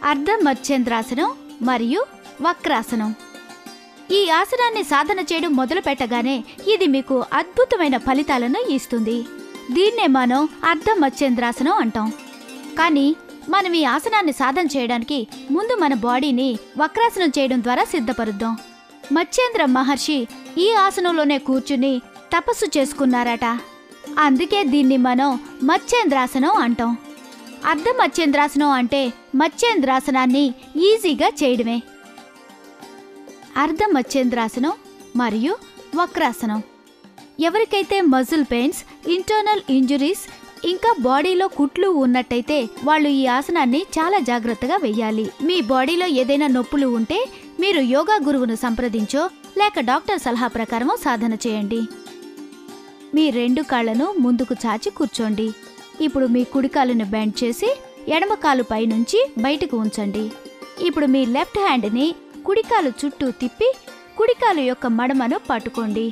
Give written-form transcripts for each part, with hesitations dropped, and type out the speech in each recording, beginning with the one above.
అర్ధ మత్స్యేంద్రాసనం మరియు వక్రాసనం. ఈ ఆసనాన్ని సాధన చేయడం మొదలు పెట్టగానే ఇది మీకు అద్భుతమైన ఫలితాలను ఇస్తుంది. దీన్నే మనం అర్ధ మత్స్యేంద్రాసనం అంటాం. కానీ మనం ఈ ఆసనాన్ని సాధన చేయడానికి ముందు మన బాడీని వక్రాసనం చేయడం ద్వారా సిద్ధపరుద్దాం. మత్స్యేంద్ర మహర్షి ఈ ఆసనంలోనే కూర్చుని తపస్సు చేసుకున్నారట. అందుకే దీన్ని మనం మత్స్యేంద్రాసనం అంటాం. అర్ధ మత్స్యేంద్రాసనం అంటే మత్స్యేంద్రాసనాన్ని ఈజీగా చేయడమే. అర్ధ మత్స్యేంద్రాసనం మరియు వక్రాసనం. ఎవరికైతే మజిల్ పెయిన్స్, ఇంటర్నల్ ఇంజురీస్ ఇంకా బాడీలో కుట్లు ఉన్నట్టయితే వాళ్ళు ఈ ఆసనాన్ని చాలా జాగ్రత్తగా వెయ్యాలి. మీ బాడీలో ఏదైనా నొప్పులు ఉంటే మీరు యోగా గురువును సంప్రదించో లేక డాక్టర్ సలహా ప్రకారమో సాధన చేయండి. మీ 2 కాళ్లను ముందుకు చాచి కూర్చోండి. ఇప్పుడు మీ కుడి కాలును బెండ్ చేసి ఎడమ కాలు పైనుంచి బయటకు ఉంచండి. ఇప్పుడు మీ లెఫ్ట్ హ్యాండ్ని కుడికాలు చుట్టూ తిప్పి కుడికాలు యొక్క మడమను పట్టుకోండి.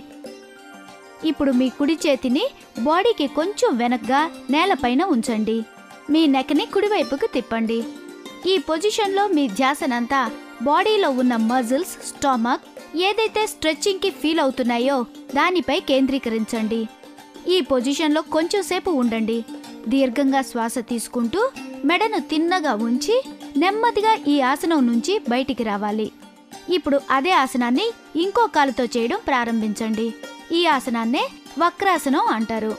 ఇప్పుడు మీ కుడి చేతిని బాడీకి కొంచెం వెనక్గా నేలపైన ఉంచండి. మీ నెక్ని కుడివైపుకు తిప్పండి. ఈ పొజిషన్లో మీ ధ్యాసనంతా బాడీలో ఉన్న మజిల్స్, స్టమక్ ఏదైతే స్ట్రెచ్చింగ్కి ఫీల్ అవుతున్నాయో దానిపై కేంద్రీకరించండి. ఈ పొజిషన్లో కొంచెం సేపు ఉండండి. దీర్ఘంగా శ్వాస తీసుకుంటూ మెడను తిన్నగా ఉంచి నెమ్మదిగా ఈ ఆసనం నుంచి బయటికి రావాలి. ఇప్పుడు అదే ఆసనాన్ని ఇంకో కాలుతో చేయడం ప్రారంభించండి. ఈ ఆసనాన్నే వక్రాసనం అంటారు.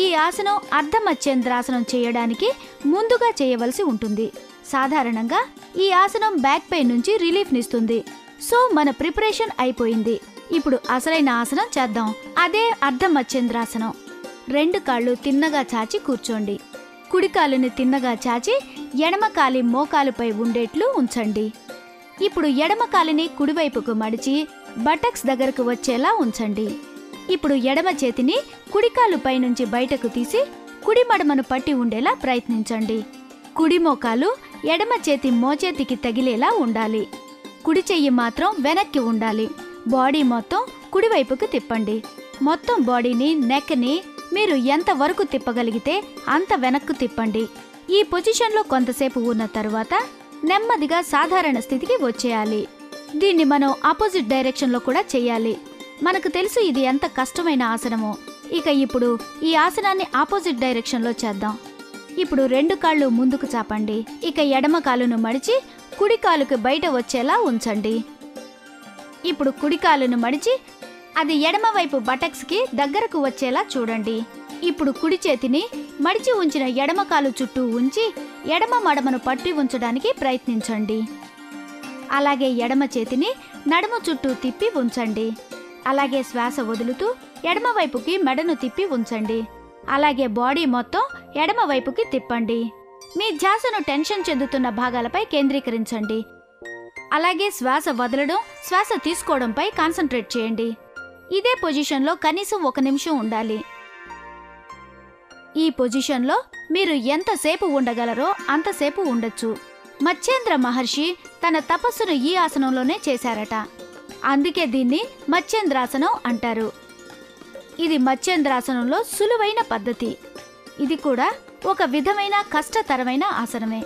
ఈ ఆసనం అర్ధ మత్స్యేంద్రాసనం చేయడానికి ముందుగా చేయవలసి ఉంటుంది. సాధారణంగా ఈ ఆసనం బ్యాక్ పెయిన్ నుంచి రిలీఫ్నిస్తుంది. సో మన ప్రిపరేషన్ అయిపోయింది. ఇప్పుడు అసలైన ఆసనం చేద్దాం. అదే అర్ధ మత్స్యేంద్రాసనం. 2 కాళ్ళు తిన్నగా చాచి కూర్చోండి. కుడి కాలుని తిన్నగా చాచి ఎడమ కాలి మోకాలుపై ఉండేట్లు ఉంచండి. ఇప్పుడు ఎడమ కాలిని కుడివైపుకు మడిచి బటక్స్ దగ్గరకు వచ్చేలా ఉంచండి. ఇప్పుడు ఎడమ చేతిని కుడికాలు పైనుంచి బయటకు తీసి కుడి మడమను పట్టి ఉండేలా ప్రయత్నించండి. కుడి మోకాలు ఎడమ చేతి మోచేతికి తగిలేలా ఉండాలి. కుడి చెయ్యి మాత్రం వెనక్కి ఉండాలి. బాడీ మొత్తం కుడివైపుకు తిప్పండి. మొత్తం బాడీని, నెక్ని మీరు ఎంత వరకు తిప్పగలిగితే అంత వెనక్కు తిప్పండి. ఈ పొజిషన్లో కొంతసేపు ఉన్న తరువాత నెమ్మదిగా సాధారణ స్థితికి వచ్చేయాలి. దీన్ని మనం ఆపోజిట్ డైరెక్షన్లో కూడా చెయ్యాలి. మనకు తెలుసు ఇది ఎంత కష్టమైన ఆసనమో. ఇక ఇప్పుడు ఈ ఆసనాన్ని ఆపోజిట్ డైరెక్షన్లో చేద్దాం. ఇప్పుడు 2 కాళ్ళు ముందుకు చాపండి. ఇక ఎడమ కాలును మడిచి కుడి కాలుకు బయట వచ్చేలా ఉంచండి. ఇప్పుడు కుడి కాలును మడిచి అది ఎడమ వైపు బటక్స్కి దగ్గరకు వచ్చేలా చూడండి. ఇప్పుడు కుడి చేతిని మడిచి ఉంచిన ఎడమ కాలు చుట్టూ ఉంచి ఎడమ మడమను పట్టి ఉంచడానికి ప్రయత్నించండి. అలాగే ఎడమ చేతిని నడుము చుట్టూ తిప్పి ఉంచండి. అలాగే శ్వాస వదులుతూ ఎడమ వైపుకి మెడను తిప్పి ఉంచండి. అలాగే బాడీ మొత్తం ఎడమ వైపుకి తిప్పండి. మీ ధ్యాసను టెన్షన్ చెందుతున్న భాగాలపై కేంద్రీకరించండి. అలాగే శ్వాస వదలడం, శ్వాస తీసుకోవడంపై కాన్సంట్రేట్ చేయండి. ఇదే పొజిషన్లో కనీసం 1 నిమిషం ఉండాలి. ఈ పొజిషన్లో మీరు ఎంతసేపు ఉండగలరో అంతసేపు ఉండొచ్చు. మత్స్యేంద్ర మహర్షి తన తపస్సును ఈ ఆసనంలోనే చేశారట. అందుకే దీన్ని మత్స్యేంద్రాసనం అంటారు. ఇది మత్స్యేంద్రాసనంలో సులువైన పద్ధతి. ఇది కూడా ఒక విధమైన కష్టతరమైన ఆసనమే.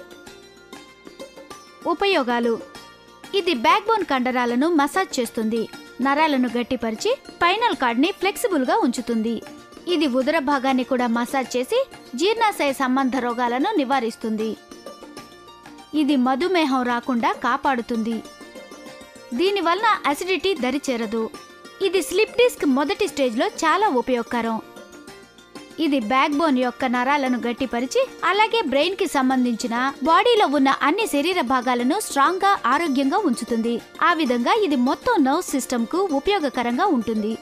ఉపయోగాలు: ఇది బ్యాక్బోన్ కండరాలను మసాజ్ చేస్తుంది, నరాలను గట్టిపరిచి స్పైనల్ కార్డ్ని ఫ్లెక్సిబుల్గా ఉంచుతుంది. ఇది ఉదర భాగాన్ని కూడా మసాజ్ చేసి జీర్ణాశయ సంబంధ రోగాలను నివారిస్తుంది. ఇది మధుమేహం రాకుండా కాపాడుతుంది. దీనివల్ల అసిడిటీ దరిచేరదు. ఇది స్లిప్ డిస్క్ మొదటి స్టేజ్లో చాలా ఉపయోగకరం. ఇది బ్యాక్ బోన్ యొక్క నరాలను గట్టిపరిచి అలాగే బ్రెయిన్ కి సంబంధించిన బాడీలో ఉన్న అన్ని శరీర భాగాలను స్ట్రాంగ్ గా, ఆరోగ్యంగా ఉంచుతుంది. ఆ విధంగా ఇది మొత్తం నర్వ్ సిస్టమ్ కు ఉపయోగకరంగా ఉంటుంది.